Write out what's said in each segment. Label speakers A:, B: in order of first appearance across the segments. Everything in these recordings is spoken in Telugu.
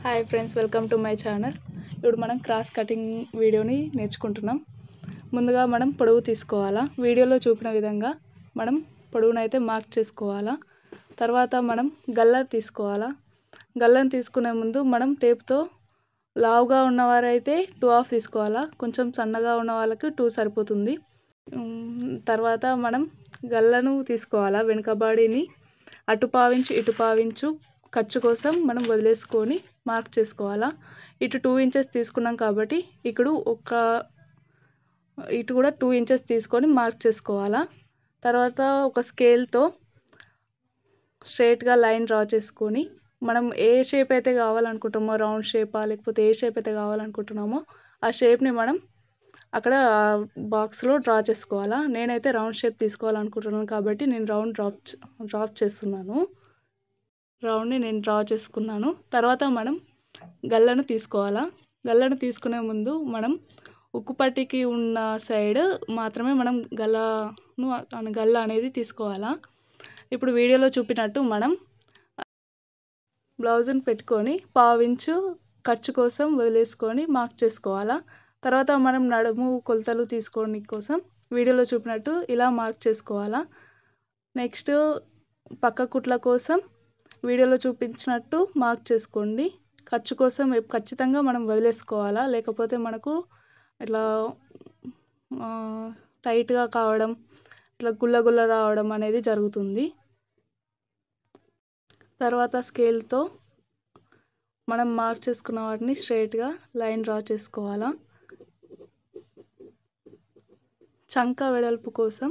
A: Hi friends, welcome to my channel. ఇప్పుడు మనం క్రాస్ కటింగ్ వీడియోని నేర్చుకుంటున్నాం. ముందుగా మనం పొడవు తీసుకోవాలా. వీడియోలో చూపిన విధంగా మనం పొడవునైతే మార్క్ చేసుకోవాలా. తర్వాత మనం గల్ల తీసుకోవాలా. గల్లను తీసుకునే ముందు మనం టేప్తో లావుగా ఉన్నవారైతే 2.5 తీసుకోవాలా. కొంచెం సన్నగా ఉన్న వాళ్ళకి 2 సరిపోతుంది. తర్వాత మనం గల్లను తీసుకోవాలా. వెనుక బాడీని అటు పావించు ఇటు పావించు ఖర్చు కోసం మనం వదిలేసుకొని మార్క్ చేసుకోవాలా. ఇటు 2 ఇంచెస్ తీసుకున్నాం కాబట్టి ఇటు కూడా 2 ఇంచెస్ తీసుకొని మార్క్ చేసుకోవాలా. తర్వాత ఒక స్కేల్తో స్ట్రైట్గా లైన్ డ్రా చేసుకొని మనం ఏ షేప్ అయితే కావాలనుకుంటామో, రౌండ్ షేపా లేకపోతే ఏ షేప్ అయితే కావాలనుకుంటున్నామో ఆ షేప్ని మనం అక్కడ బాక్స్లో డ్రా చేసుకోవాలా. నేనైతే రౌండ్ షేప్ తీసుకోవాలనుకుంటున్నాను కాబట్టి నేను డ్రాప్ చేస్తున్నాను. రౌండ్ని నేను డ్రా చేసుకున్నాను. తర్వాత మనం గల్లను తీసుకోవాలా. గల్లను తీసుకునే ముందు మనం ఉక్కు పట్టికి ఉన్న సైడ్ మాత్రమే మనం గల్ల అనేది తీసుకోవాలా. ఇప్పుడు వీడియోలో చూపినట్టు మనం బ్లౌజ్ని పెట్టుకొని పావించు ఖర్చు కోసం వదిలేసుకొని మార్క్ చేసుకోవాలా. తర్వాత మనం నడుము కొలతలు తీసుకోవడం కోసం వీడియోలో చూపినట్టు ఇలా మార్క్ చేసుకోవాలా. నెక్స్ట్ పక్క కుట్ల కోసం వీడియోలో చూపించినట్టు మార్క్ చేసుకోండి. ఖర్చు కోసం ఖచ్చితంగా మనం వదిలేసుకోవాలా, లేకపోతే మనకు ఇట్లా టైట్గా కావడం, ఇట్లా గుల్ల రావడం అనేది జరుగుతుంది. తర్వాత స్కేల్తో మనం మార్క్ చేసుకున్న వాటిని స్ట్రైట్గా లైన్ డ్రా చేసుకోవాలా. చంక వెడల్పు కోసం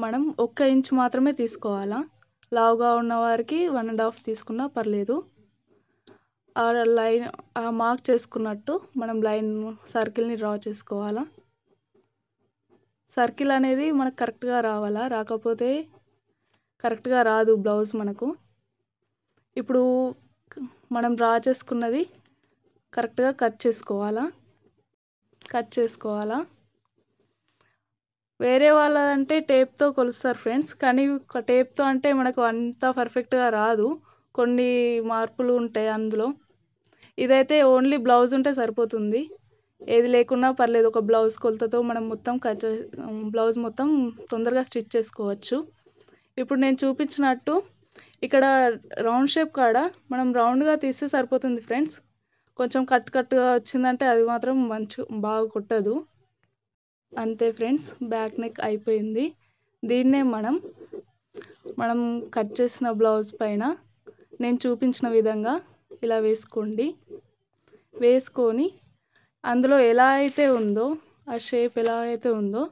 A: మనం 1 ఇంచ్ మాత్రమే తీసుకోవాలా. లావుగా ఉన్నవారికి 1.5 తీసుకున్నా పర్లేదు. ఆ మార్క్ చేసుకున్నట్టు మనం సర్కిల్ని డ్రా చేసుకోవాలా. సర్కిల్ అనేది మనకు కరెక్ట్గా రావాలా, రాకపోతే కరెక్ట్గా రాదు బ్లౌజ్ మనకు. ఇప్పుడు మనం డ్రా చేసుకున్నది కరెక్ట్గా కట్ చేసుకోవాలా. వేరే వాళ్ళదంటే టేప్తో కొలుస్తారు ఫ్రెండ్స్, కానీ టేప్తో అంటే మనకు అంత పర్ఫెక్ట్గా రాదు, కొన్ని మార్పులు ఉంటాయి అందులో. ఇదైతే ఓన్లీ బ్లౌజ్ ఉంటే సరిపోతుంది, ఏది లేకున్నా పర్లేదు. ఒక బ్లౌజ్ కొలతతో మనం బ్లౌజ్ మొత్తం తొందరగా స్టిచ్ చేసుకోవచ్చు. ఇప్పుడు నేను చూపించినట్టు ఇక్కడ రౌండ్ షేప్ కాడ మనం రౌండ్గా తీస్తే సరిపోతుంది ఫ్రెండ్స్. కొంచెం కట్టుగా వచ్చిందంటే అది మాత్రం బాగా కొట్టదు. అంతే ఫ్రెండ్స్, బ్యాక్ నెక్ అయిపోయింది. దీన్నే మనం కట్ చేసిన బ్లౌజ్ పైన నేను చూపించిన విధంగా ఇలా వేసుకొని అందులో ఎలా అయితే ఉందో, ఆ షేప్ ఎలా అయితే ఉందో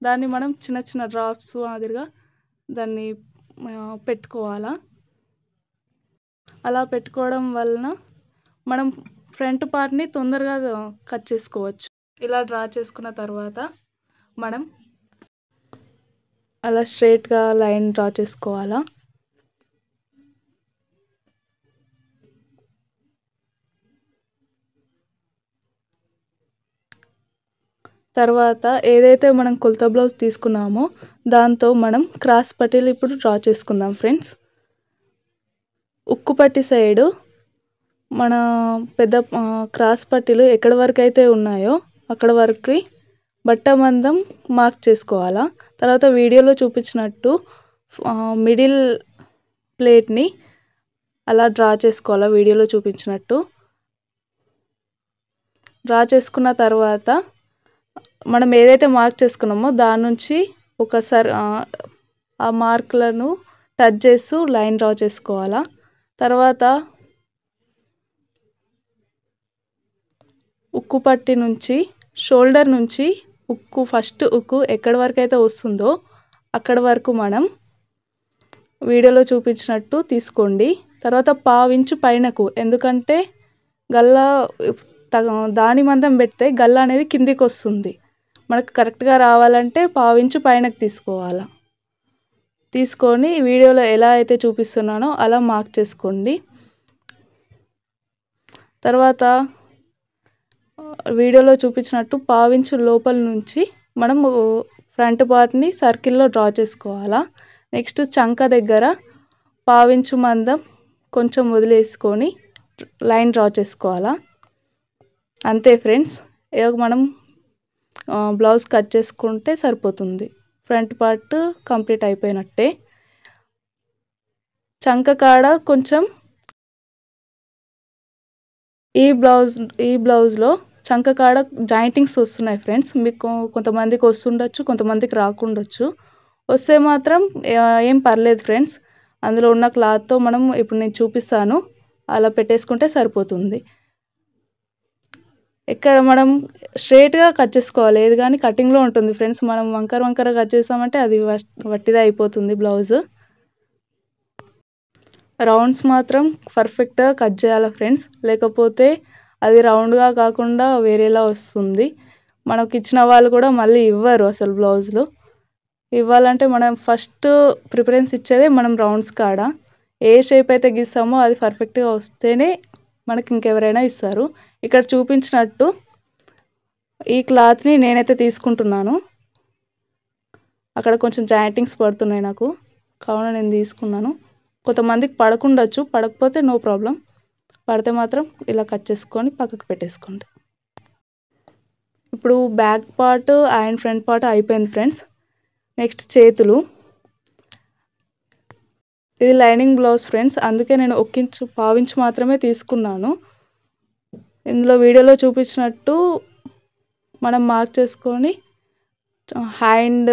A: దాన్ని మనం చిన్న డ్రాప్స్ మాదిరిగా దాన్ని పెట్టుకోవాలా. అలా పెట్టుకోవడం వలన మనం ఫ్రంట్ పార్ట్ని తొందరగా కట్ చేసుకోవచ్చు. ఇలా డ్రా చేసుకున్న తర్వాత మనం అలా స్ట్రైట్గా లైన్ డ్రా చేసుకోవాలా. తర్వాత ఏదైతే మనం కొలత బ్లౌజ్ తీసుకున్నామో దాంతో మనం క్రాస్ పట్టీలు ఇప్పుడు డ్రా చేసుకుందాం ఫ్రెండ్స్. ఉక్కు పట్టి సైడు మన పెద్ద క్రాస్ పట్టీలు ఎక్కడి వరకు అయితే ఉన్నాయో అక్కడ వరకు బట్ట మందం మార్క్ చేసుకోవాలా. తర్వాత వీడియోలో చూపించినట్టు మిడిల్ ప్లేట్ని అలా డ్రా చేసుకోవాలా. వీడియోలో చూపించినట్టు డ్రా చేసుకున్న తర్వాత మనం ఏదైతే మార్క్ చేసుకున్నామో దాని నుంచి ఒకసారి ఆ మార్కులను టచ్ చేస్తూ లైన్ డ్రా చేసుకోవాలా. తర్వాత ఉక్కు పట్టి నుంచి షోల్డర్ నుంచి ఫస్ట్ ఉక్కు ఎక్కడి వరకు అయితే వస్తుందో అక్కడ వరకు మనం వీడియోలో చూపించినట్టు తీసుకోండి. తర్వాత పావించు పైనకు, ఎందుకంటే దాని మందం పెడితే గల్ల అనేది కిందికి వస్తుంది. మనకు కరెక్ట్గా రావాలంటే పావించు పైనకు తీసుకొని వీడియోలో ఎలా అయితే చూపిస్తున్నానో అలా మార్క్ చేసుకోండి. తర్వాత వీడియోలో చూపించినట్టు పావించు లోపల నుంచి మనం ఫ్రంట్ పార్ట్ని సర్కిల్లో డ్రా చేసుకోవాలా. నెక్స్ట్ చంక దగ్గర పావించు మందం కొంచెం వదిలేసుకొని లైన్ డ్రా చేసుకోవాలా. అంతే ఫ్రెండ్స్, మనం బ్లౌజ్ కట్ చేసుకుంటే సరిపోతుంది. ఫ్రంట్ పార్ట్ కంప్లీట్ అయిపోయినట్టే. చంక కాడ కొంచెం ఈ బ్లౌజ్లో చంక కాడ జాయింటింగ్స్ వస్తున్నాయి ఫ్రెండ్స్. మీకు కొంతమందికి వస్తుండొచ్చు, కొంతమందికి రాకుండొచ్చు. వస్తే మాత్రం ఏం పర్లేదు ఫ్రెండ్స్. అందులో ఉన్న క్లాత్తో మనం ఇప్పుడు నేను చూపిస్తాను, అలా పెట్టేసుకుంటే సరిపోతుంది. ఇక్కడ మనం స్ట్రైట్గా కట్ చేసుకోవాలి. ఏది కానీ కటింగ్లో ఉంటుంది ఫ్రెండ్స్. మనం వంకర కట్ చేసామంటే అది వట్టిదే అయిపోతుంది బ్లౌజ్. రౌండ్స్ మాత్రం పర్ఫెక్ట్గా కట్ చేయాలి ఫ్రెండ్స్, లేకపోతే అది రౌండ్గా కాకుండా వేరేలా వస్తుంది. మనకు ఇచ్చిన వాళ్ళు కూడా మళ్ళీ ఇవ్వరు అసలు బ్లౌజులు. ఇవ్వాలంటే మనం ఫస్ట్ ప్రిఫరెన్స్ ఇచ్చేదే మనం రౌండ్స్ కాడ. ఏ షేప్ అయితే గీస్తామో అది పర్ఫెక్ట్గా వస్తేనే మనకి ఇంకెవరైనా ఇస్తారు. ఇక్కడ చూపించినట్టు ఈ క్లాత్ని నేనైతే తీసుకుంటున్నాను. అక్కడ కొంచెం జాయింటింగ్స్ పడుతున్నాయి నాకు, కావున నేను తీసుకున్నాను. కొంతమందికి పడకుండొచ్చు, పడకపోతే నో ప్రాబ్లం. పడితే మాత్రం ఇలా కట్ చేసుకొని పక్కకు పెట్టేసుకోండి. ఇప్పుడు back part and front part అయిపోయింది ఫ్రెండ్స్. నెక్స్ట్ చేతులు. ఇది లైనింగ్ బ్లౌజ్ ఫ్రెండ్స్, అందుకే నేను పావించి మాత్రమే తీసుకున్నాను. ఇందులో వీడియోలో చూపించినట్టు మనం మార్క్ చేసుకొని హ్యాండ్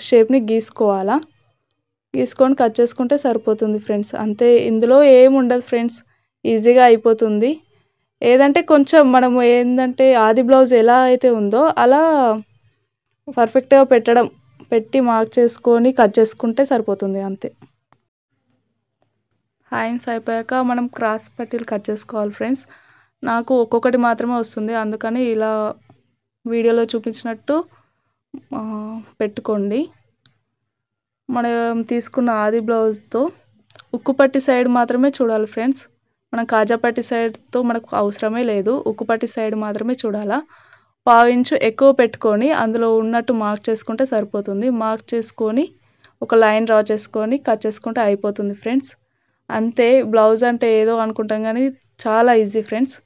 A: షేప్ని గీసుకోవాలా. గీసుకొని కట్ చేసుకుంటే సరిపోతుంది ఫ్రెండ్స్. అంతే, ఇందులో ఏం ఉండదు ఫ్రెండ్స్, ఈజీగా అయిపోతుంది. ఏదంటే కొంచెం మనము ఏంటంటే ఆది బ్లౌజ్ ఎలా అయితే ఉందో అలా పర్ఫెక్ట్గా పెట్టి మార్క్ చేసుకొని కట్ చేసుకుంటే సరిపోతుంది అంతే. హ్యాండ్స్ అయిపోయాక మనం క్రాస్ పట్టీలు కట్ చేసుకోవాలి ఫ్రెండ్స్. నాకు ఒక్కొక్కటి మాత్రమే వస్తుంది, అందుకని ఇలా వీడియోలో చూపించినట్టు పెట్టుకోండి. మనం తీసుకున్న ఆది బ్లౌజ్తో ఉక్కుపట్టి సైడ్ మాత్రమే చూడాలి ఫ్రెండ్స్. మనం కాజాపట్టి సైడ్తో మనకు అవసరమే లేదు, ఉక్కుపట్టి సైడ్ మాత్రమే చూడాలా. పావించు ఎక్కువ పెట్టుకొని అందులో ఉన్నట్టు మార్క్ చేసుకుంటే సరిపోతుంది. మార్క్ చేసుకొని ఒక లైన్ డ్రా చేసుకొని కట్ చేసుకుంటే అయిపోతుంది ఫ్రెండ్స్. అంతే, బ్లౌజ్ అంటే ఏదో అనుకుంటాం కానీ చాలా ఈజీ ఫ్రెండ్స్.